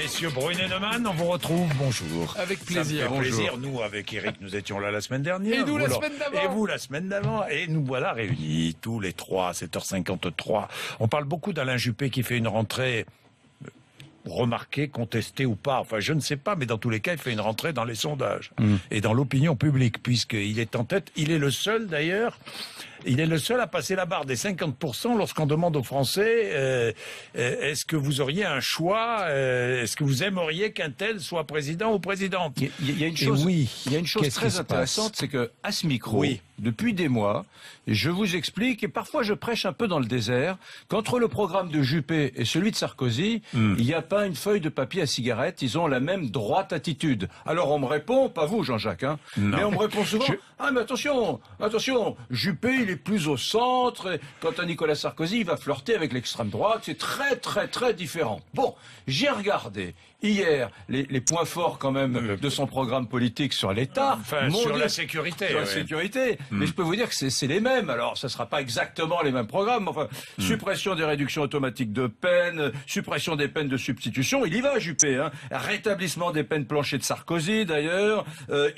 Messieurs Brunet Neumann, on vous retrouve, bonjour. Avec plaisir. Ça me fait plaisir, nous avec Eric, nous étions là la semaine dernière. Et nous la semaine d'avant. Et vous la semaine d'avant. Et nous voilà réunis, tous les trois, à 7h53. On parle beaucoup d'Alain Juppé qui fait une rentrée remarquée, contestée ou pas. Enfin, je ne sais pas, mais dans tous les cas, il fait une rentrée dans les sondages et dans l'opinion publique, puisqu'il est en tête. Il est le seul, d'ailleurs, à passer la barre des 50% lorsqu'on demande aux Français est-ce que vous auriez un choix, est-ce que vous aimeriez qu'un tel soit président ou présidente. Il y a une chose très intéressante, c'est que à ce micro, depuis des mois, je vous explique, et parfois je prêche un peu dans le désert, qu'entre le programme de Juppé et celui de Sarkozy, il n'y a pas une feuille de papier à cigarette, ils ont la même droite attitude. Alors on me répond, pas vous Jean-Jacques, mais on me répond souvent, ah mais attention, Juppé il est plus au centre, et quant à Nicolas Sarkozy, il va flirter avec l'extrême droite, c'est très différent. Bon, j'ai regardé hier les points forts quand même de son programme politique sur l'État. Enfin, sur la sécurité. Sur la sécurité. Mais je peux vous dire que c'est les mêmes. Alors, ça sera pas exactement les mêmes programmes. Enfin, suppression des réductions automatiques de peine, suppression des peines de substitution. Il y va, Juppé, Rétablissement des peines planchées de Sarkozy, d'ailleurs.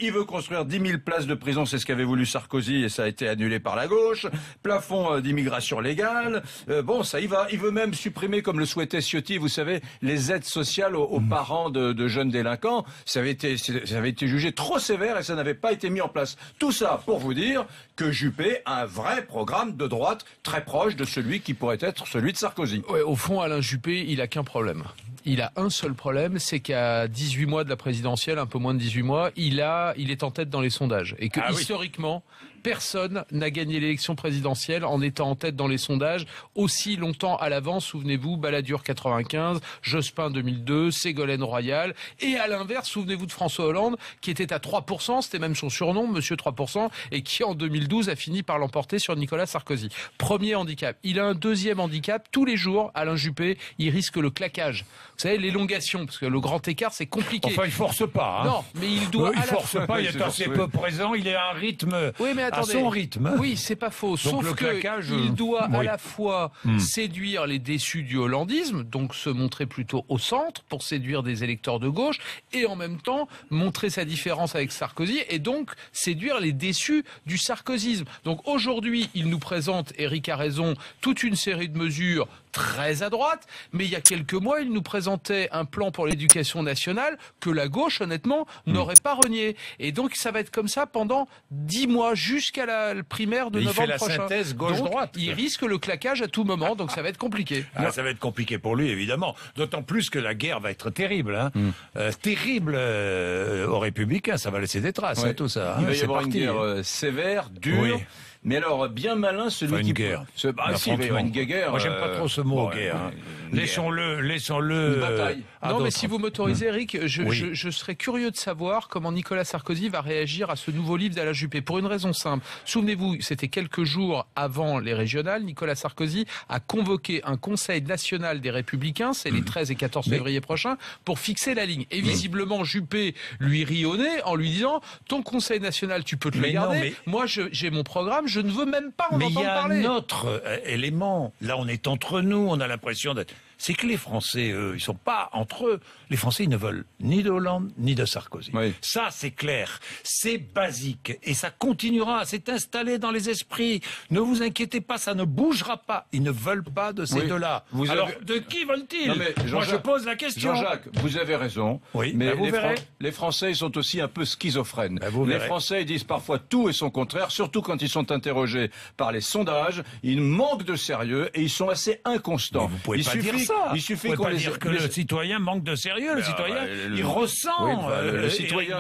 Il veut construire 10 000 places de prison. C'est ce qu'avait voulu Sarkozy et ça a été annulé par la gauche. Plafond d'immigration légale. Bon, ça y va. Il veut même supprimer, comme le souhaitait Ciotti, vous savez, les aides sociales aux parents de jeunes délinquants. Ça avait été jugé trop sévère et ça n'avait pas été mis en place. Tout ça pour vous dire que Juppé a un vrai programme de droite très proche de celui qui pourrait être celui de Sarkozy. Ouais, au fond, Alain Juppé, il a qu'un problème. Il a un seul problème, c'est qu'à 18 mois de la présidentielle, un peu moins de 18 mois, il est en tête dans les sondages. Et que historiquement, personne n'a gagné l'élection présidentielle en étant en tête dans les sondages aussi longtemps à l'avance. Souvenez-vous, Balladur 95, Jospin 2002, Ségolène Royal. Et à l'inverse, souvenez-vous de François Hollande, qui était à 3%, c'était même son surnom, Monsieur 3%, et qui en 2012 a fini par l'emporter sur Nicolas Sarkozy. Premier handicap. Il a un deuxième handicap. Tous les jours, Alain Juppé, il risque le claquage. Vous savez, l'élongation, parce que le grand écart, c'est compliqué. Enfin, il force pas. Non, mais il doit. Il force pas. Il est assez peu présent. Il est à un rythme. Oui, mais attendez. À son rythme. Oui, c'est pas faux. Donc sauf que il doit à la fois séduire les déçus du hollandisme, donc se montrer plutôt au centre pour séduire des électeurs de gauche, et en même temps montrer sa différence avec Sarkozy, et donc séduire les déçus du sarkozysme. Donc aujourd'hui, il nous présente, Eric a raison, toute une série de mesures très à droite, mais il y a quelques mois, il nous présentait un plan pour l'éducation nationale que la gauche, honnêtement, n'aurait pas renié. Et donc, ça va être comme ça pendant 10 mois, jusqu'à la primaire de novembre prochain. Il fait la synthèse gauche-droite. Il risque le claquage à tout moment, donc ça va être compliqué. Ça va être compliqué pour lui, évidemment. D'autant plus que la guerre va être terrible. Terrible aux Républicains, ça va laisser des traces, tout ça. Il va y avoir une guerre sévère, dure. Mais alors, bien malin celui qui... Une guerre. Il va y avoir une guerre. Moi, j'aime pas trop ce mot, guerre. Laissons-le. Une bataille. Non, mais si vous m'autorisez, Eric, je serais curieux de savoir comment Nicolas Sarkozy va réagir à ce nouveau livre d'Alain Juppé. Pour une raison simple. Souvenez-vous, c'était quelques jours avant les régionales, Nicolas Sarkozy a convoqué un conseil national des Républicains, c'est les 13 et 14 février prochains, pour fixer la ligne. Et visiblement, Juppé lui rit au nez en lui disant, ton conseil national, tu peux te le garder. Moi, j'ai mon programme, je ne veux même pas en entendre parler. Mais il y a un autre élément. Là, on est entre nous, on a l'impression d'être... C'est que les Français, eux, ils sont pas entre eux. Les Français, ils ne veulent ni de Hollande, ni de Sarkozy. Ça, c'est clair. C'est basique. Et ça continuera à s'être installé dans les esprits. Ne vous inquiétez pas, ça ne bougera pas. Ils ne veulent pas de ces deux-là. Alors, de qui veulent-ils? Moi, je pose la question. Jean-Jacques, vous avez raison. Mais les Français, ils sont aussi un peu schizophrènes. Les Français, ils disent parfois tout et son contraire, surtout quand ils sont interrogés par les sondages. Ils manquent de sérieux et ils sont assez inconstants. Mais vous pouvez pas dire ça. Il suffit qu'on dire que le citoyen manque de sérieux. Le citoyen, il ressent. Le citoyen.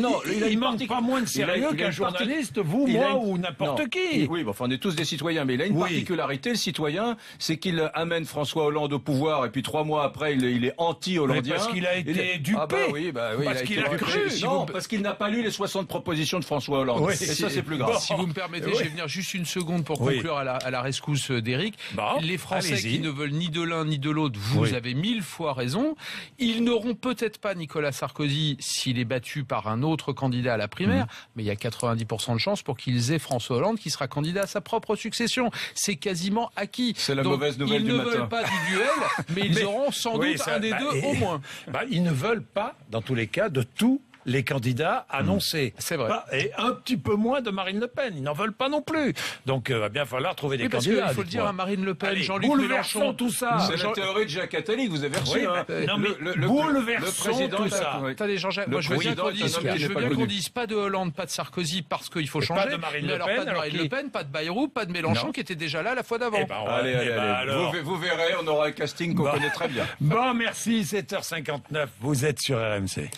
Non, il manque pas moins de sérieux qu'un journaliste, vous, moi ou n'importe qui. Oui, enfin, on est tous des citoyens, mais il a une particularité, le citoyen, c'est qu'il amène François Hollande au pouvoir et puis 3 mois après, il est anti-hollandien. Parce qu'il a été dupé. Parce qu'il a cru. Non, parce qu'il n'a pas lu les 60 propositions de François Hollande. Et ça, c'est plus grave. Si vous me permettez, je vais venir juste une seconde pour conclure à la rescousse d'Éric. Les Français qui ne veulent ni de l'un ni de l'autre. Vous avez 1000 fois raison. Ils n'auront peut-être pas Nicolas Sarkozy s'il est battu par un autre candidat à la primaire, mais il y a 90% de chances pour qu'ils aient François Hollande qui sera candidat à sa propre succession. C'est quasiment acquis. C'est la mauvaise nouvelle du matin. Ils ne veulent pas du duel, mais ils auront sans doute un des deux au moins. Ils ne veulent pas, dans tous les cas, de tout les candidats annoncés. C'est vrai. Et un petit peu moins de Marine Le Pen. Ils n'en veulent pas non plus. Donc, il va bien falloir trouver des candidats. Il faut le dire à Marine Le Pen, Jean-Luc Mélenchon, Mélenchon, tout ça. C'est la théorie de Jacques Attali que vous avez reçue. Le président, tout ça. Attendez, Jean-Jacques, moi je veux bien qu'on dise pas de Hollande, pas de Sarkozy parce qu'il faut changer. Pas de Marine Le Pen, pas de Marine Le Pen, pas de Bayrou, pas de Mélenchon qui était déjà là la fois d'avant. Allez. Vous verrez, on aura un casting qu'on connaît très bien. Bon, merci, 7h59. Vous êtes sur RMC.